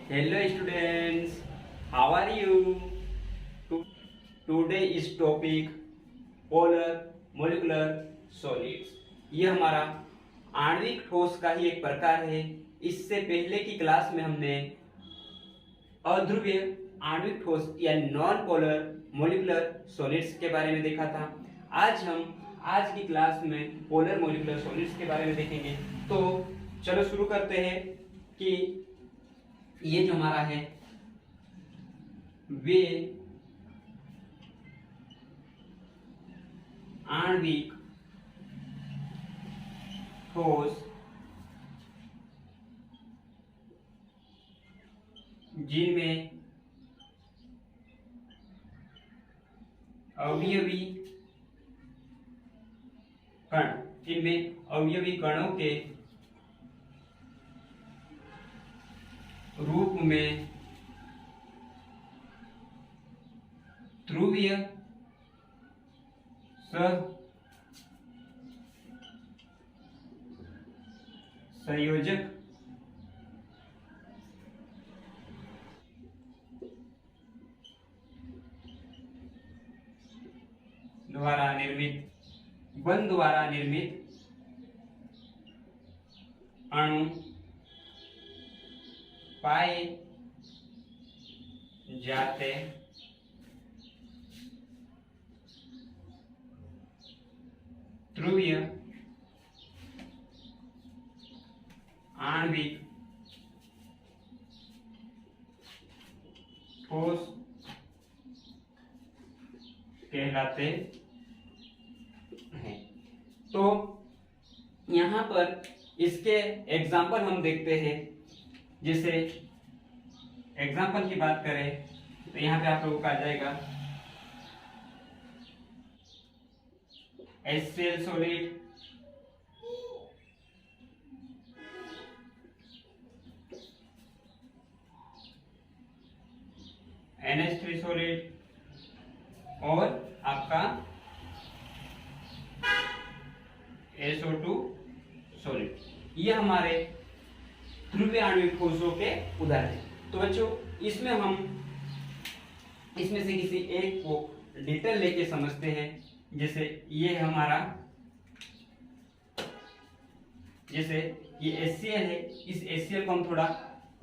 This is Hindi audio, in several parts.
Hello students, how are you? Today is topic polar molecular solids. ये हमारा आणविक ठोस का ही एक प्रकार है। इससे पहले की क्लास में हमने अध्रुवीय आणविक ठोस या नॉन पोलर मोलिकुलर सॉलिड्स के बारे में देखा था। आज की क्लास में पोलर मोलिकुलर सॉलिड्स के बारे में देखेंगे। तो चलो शुरू करते हैं कि ये जो हमारा है वे आणविक ठोस जिनमें अवयवी कणों के रूप में ध्रुवीय संयोजक द्वारा निर्मित अणु पाए जाते ध्रुवीय आणविक ठोस कहलाते हैं। तो यहाँ पर इसके एग्जाम्पल हम देखते हैं। जैसे एग्जाम्पल की बात करें तो यहाँ पे आप लोगों का आ जाएगा HCl सॉलिड, NH3 सॉलिड और आपका SO2 सॉलिड। ये हमारे ध्रुवीय आणविक ठोसों के उदाहरण हैं। तो बच्चों इसमें से किसी एक को डिटेल लेके समझते हैं। जैसे ये HCl है। इस HCl को हम थोड़ा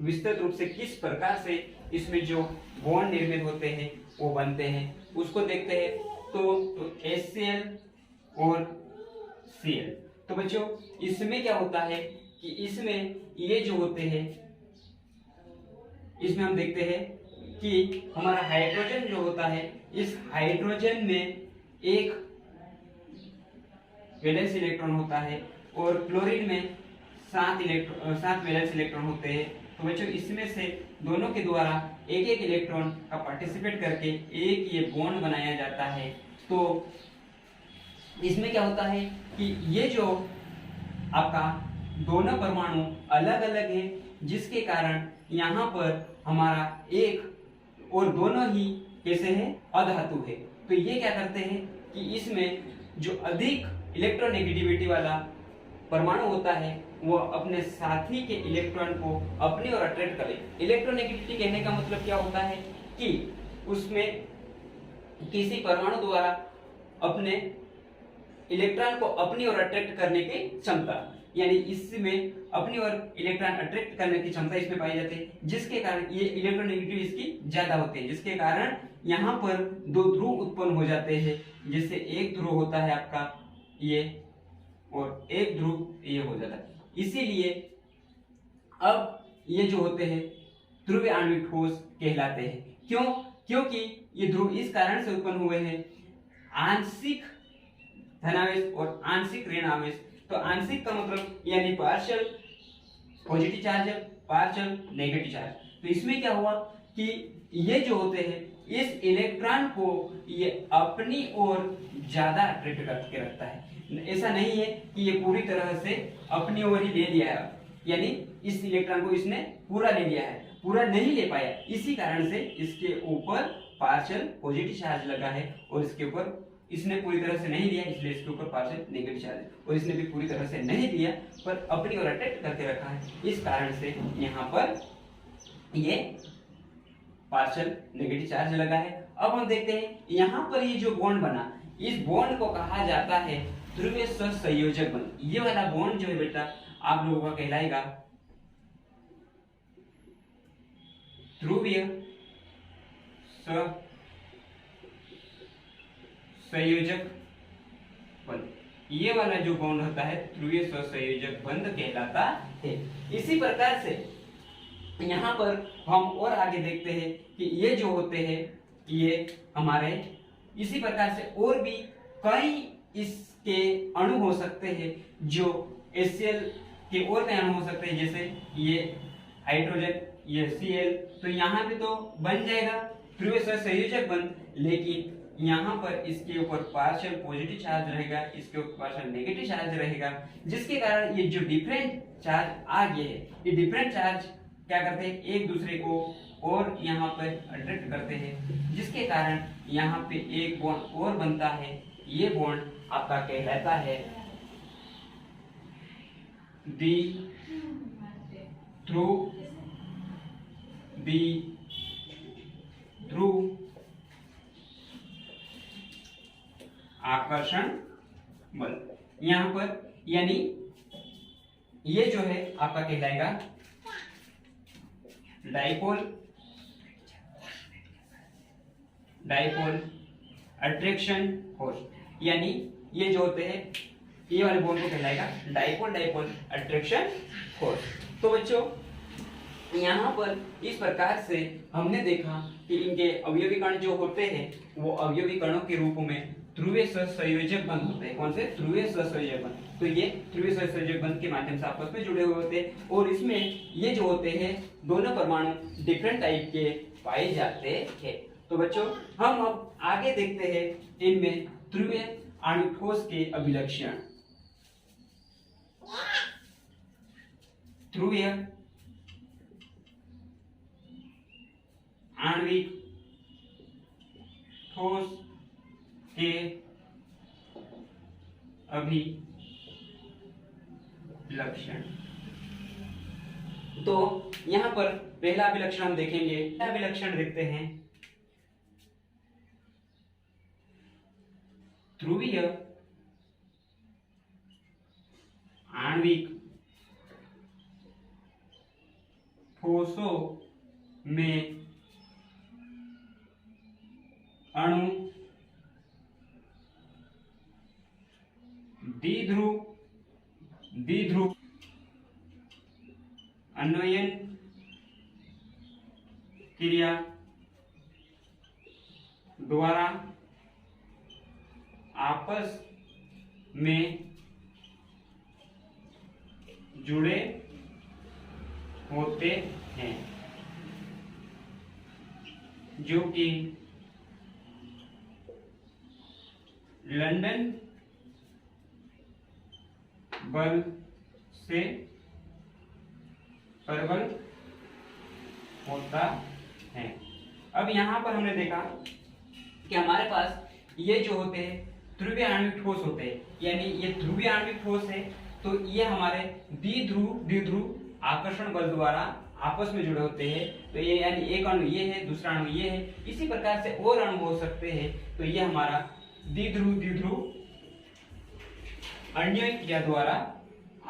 विस्तृत रूप से किस प्रकार से इसमें जो बॉन्ड निर्मित होते हैं वो बनते हैं उसको देखते हैं। तो HCl और Cl। तो बच्चों इसमें क्या होता है कि इसमें ये जो होते हैं इसमें हम देखते हैं कि हमारा हाइड्रोजन जो होता है, इस हाइड्रोजन में एक वैलेंस इलेक्ट्रॉन होता है और क्लोरीन में 7 वैलेंस इलेक्ट्रॉन होते हैं। तो बच्चों इसमें से दोनों के द्वारा एक एक इलेक्ट्रॉन का पार्टिसिपेट करके एक ये बॉन्ड बनाया जाता है। तो इसमें क्या होता है कि ये जो आपका दोनों परमाणु अलग अलग है, जिसके कारण यहाँ पर हमारा एक और दोनों ही कैसे है, अधातु है। तो ये क्या करते हैं कि इसमें जो अधिक इलेक्ट्रोनेगेटिविटी वाला परमाणु होता है वो अपने साथी के इलेक्ट्रॉन को अपनी ओर अट्रैक्ट करे। इलेक्ट्रोनेगेटिविटी कहने का मतलब क्या होता है कि उसमें किसी परमाणु द्वारा अपने इलेक्ट्रॉन को अपनी ओर अट्रैक्ट करने की क्षमता, यानी इसमें अपनी ओर इलेक्ट्रॉन अट्रैक्ट करने की क्षमता इसमें पाई जाती है, जिसके कारण ये इलेक्ट्रोनेगेटिविटी इसकी ज्यादा होती है, जिसके कारण यहाँ पर दो ध्रुव उत्पन्न हो जाते हैं। जैसे एक ध्रुव होता है आपका ये और एक ध्रुव ये हो जाता है। इसीलिए अब ये जो होते हैं ध्रुवीय आणविक ठोस कहलाते हैं। क्यों? क्योंकि ये ध्रुव इस कारण से उत्पन्न हुए हैं, आंशिक धनावेश और आंशिक ऋण आवेश। तो आंशिक का मतलब यानी partial positive charge, partial negative charge. तो इसमें क्या हुआ कि ये जो होते हैं इस इलेक्ट्रॉन को ये अपनी ओर ज्यादा अट्रैक्ट करके रखता है। ऐसा नहीं है कि ये पूरी तरह से अपनी ओर ही ले लिया है, यानी इस इलेक्ट्रॉन को इसने पूरा ले लिया है, पूरा नहीं ले पाया। इसी कारण से इसके ऊपर पार्शियल पॉजिटिव चार्ज लगा है और इसके ऊपर इसने पूरी तरह से नहीं लिया, इसलिए इसके ऊपर पार्शियल नेगेटिव चार्ज है। और इसने भी पूरी तरह से नहीं लिया पर अपनी ओर अट्रैक्ट करके रखा है, इस कारण से यहाँ पर ये पार्शियल नेगेटिव चार्ज लगा है। अब हम देखते हैं यहाँ पर ये जो बॉन्ड बना, इस बॉन्ड को कहा जाता है ध्रुवीय सहसंयोजक बंध। ये वाला बॉन्ड जो है बेटा आप लोगों का कहलाएगा ध्रुवीय सहसंयोजक बंध। ये वाला जो बॉन्ड होता है ध्रुवीय सहसंयोजक बंध कहलाता है। इसी प्रकार से यहाँ पर हम और आगे देखते हैं कि ये जो होते हैं ये हमारे इसी प्रकार से और भी कई इसके अणु हो सकते हैं जो HCl के और कई अणु हो सकते हैं, जैसे ये हाइड्रोजन, ये Cl। तो यहाँ पे तो बन जाएगा ध्रुवीय सहसंयोजक बंध, लेकिन यहाँ पर इसके ऊपर पार्शियल पॉजिटिव चार्ज रहेगा, इसके ऊपर पार्शियल नेगेटिव चार्ज रहेगा, जिसके कारण ये जो डिफरेंट चार्ज आ गए हैं, ये डिफरेंट चार्ज क्या करते हैं एक दूसरे को और यहाँ पर अट्रैक्ट करते हैं, जिसके कारण यहाँ पे एक बॉन्ड और बनता है। ये बॉन्ड आपका कहलाता है द्विध्रुव आकर्षण बल। यहाँ पर यानी ये जो है आपका कहलाएगा डाइपोल अट्रैक्शन फोर्स। यानी ये जो होते हैं ये वाले बॉन्ड को कहलाएगा डाइपोल अट्रैक्शन फोर्स। तो बच्चों यहाँ पर इस प्रकार से हमने देखा कि इनके अवयवी कण जो होते हैं वो अवयवी कणों के रूप में ध्रुवीय सहसंयोजक बंध होते हैं। कौन से? ध्रुवीय सहसंयोजक बंध। तो ये ध्रुवीय सहसंयोजक बंध के माध्यम से आपस में जुड़े हुए होते हैं, और इसमें ये जो होते हैं दोनों परमाणु डिफरेंट टाइप के पाए जाते हैं। तो बच्चों हम अब आगे देखते हैं इनमें ध्रुवीय आणविक ठोस के अभिलक्षण। ध्रुवीय आणविक ठोस के अभिलक्षण। तो यहां पर पहला अभिलक्षण हम देखेंगे। पहला अभिलक्षण देखते हैं ध्रुवीय आणविक ठोसों में अणु द्विध्रुव अन्वयन क्रिया द्वारा आपस में जुड़े होते हैं, जो कि लंदन बल से प्रबल होता है। अब यहां पर हमने देखा कि हमारे पास ये जो होते हैं ध्रुवीय आणविक ठोस होते हैं, यानी ये ध्रुवीय आणविक ठोस है, तो ये हमारे द्विध्रुव आकर्षण बल द्वारा आपस में जुड़े होते हैं। तो ये यानी एक अणु ये है, दूसरा अणु ये है, इसी प्रकार से और अणु हो सकते हैं। तो ये हमारा द्विध्रुव अन्वयन क्रिया द्वारा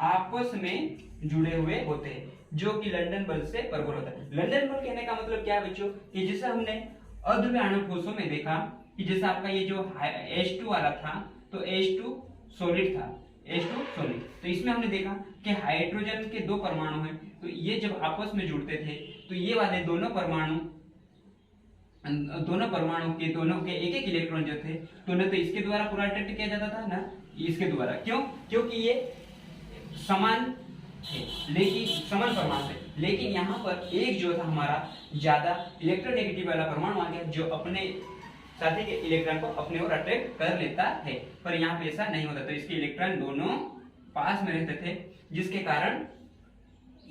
आपस में जुड़े हुए होते हैं, जो कि लंदन बल से प्रबल होता है। लंदन बल कहने का मतलब क्या है बच्चों, कि जैसे हमने अध्रुवीय आणविक ठोसों में देखा कि जैसे आपका ये जो H2 वाला था, तो H2 सॉलिड था, H2 सॉलिड। तो इसमें हमने देखा कि हाइड्रोजन के दो परमाणु हैं, तो ये जब आपस में जुड़ते थे तो ये वाले दोनों परमाणु के एक एक इलेक्ट्रॉन जो थे, तो न तो इसके द्वारा पूरा अट्रैक्ट किया जाता था ना इसके द्वारा। क्यों? क्योंकि ये समान थे, लेकिन समान परमाणु थे, लेकिन यहाँ पर एक जो था हमारा ज्यादा इलेक्ट्रोनेगेटिव वाला परमाणु आ गया, जो अपने साथी के इलेक्ट्रॉन को अपने ओर अट्रैक्ट कर लेता है। पर यहाँ पे ऐसा नहीं होता, तो इसके इलेक्ट्रॉन दोनों पास में रहते थे, जिसके कारण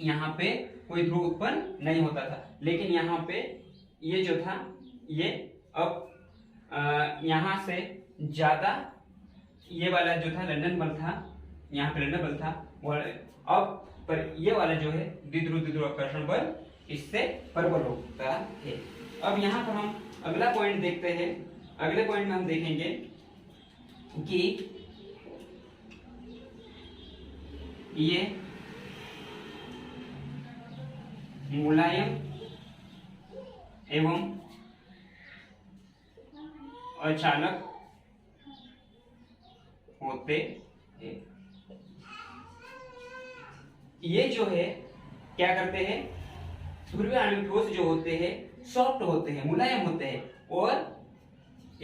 यहाँ पे कोई ध्रुव उत्पन्न नहीं होता था। लेकिन यहाँ पे ये जो था ये अब यहाँ से ज्यादा ये वाला जो था लंदन बल था, यहाँ पे लंदन बल था, और अब पर ये वाला जो है द्विध्रुव आकर्षण बल इससे प्रबल होता है। अब यहाँ पर हम अगला पॉइंट देखते हैं। अगले पॉइंट में हम देखेंगे कि ये मुलायम एवं अचालक होते हैं। ये जो है क्या करते हैं, ध्रुवीय आणविक ठोस जो होते हैं सॉफ्ट होते हैं, मुलायम होते हैं और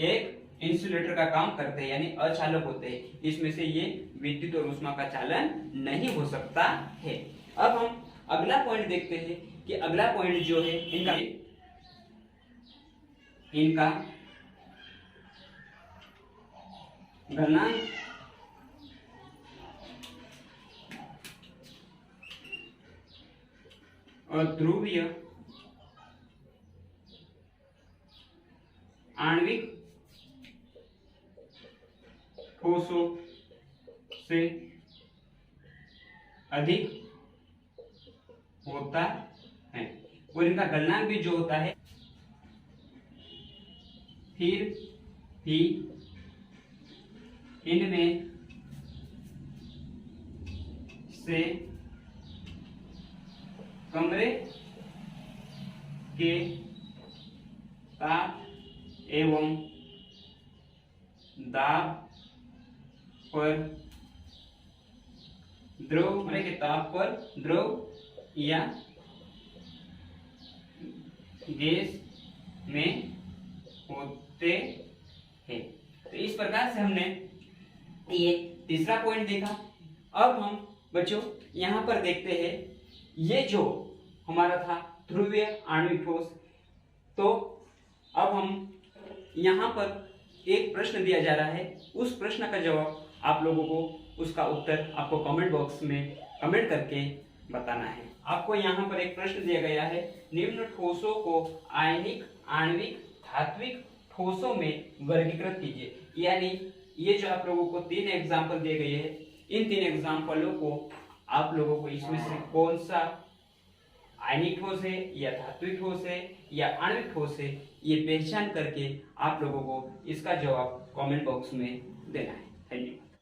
एक इंसुलेटर का काम करते हैं, यानी अचालक होते हैं। इसमें से ये विद्युत और ऊष्मा का चालन नहीं हो सकता है। अब हम अगला पॉइंट देखते हैं कि अगला पॉइंट जो है इनका गलनांक और ध्रुवीय आणविक ठोसों से अधिक होता है और इनका गलनांक भी जो होता है फिर भी इनमें से कमरे के ताप एवं दाब पर द्रव, कमरे के ताप पर द्रव या गैस में होते हैं। तो इस प्रकार से हमने ये तीसरा पॉइंट देखा। अब हम बच्चों यहाँ पर देखते हैं, ये जो हमारा था ध्रुवीय आणविक ठोस, तो अब हम यहाँ पर एक प्रश्न दिया जा रहा है, उस प्रश्न का जवाब आप लोगों को, उसका उत्तर आपको कमेंट बॉक्स में कमेंट करके बताना है। आपको यहाँ पर एक प्रश्न दिया गया है, निम्न ठोसों को आयनिक, आणविक, धात्विक ठोसों में वर्गीकृत कीजिए। यानी ये जो आप लोगों को 3 एग्जाम्पल दिए गए हैं, इन 3 एग्जाम्पलों को आप लोगों को इसमें से कौन सा आयनिक ठोस है या धात्विक ठोस है या आणविक ठोस है, ये पहचान करके आप लोगों को इसका जवाब कमेंट बॉक्स में देना है। धन्यवाद।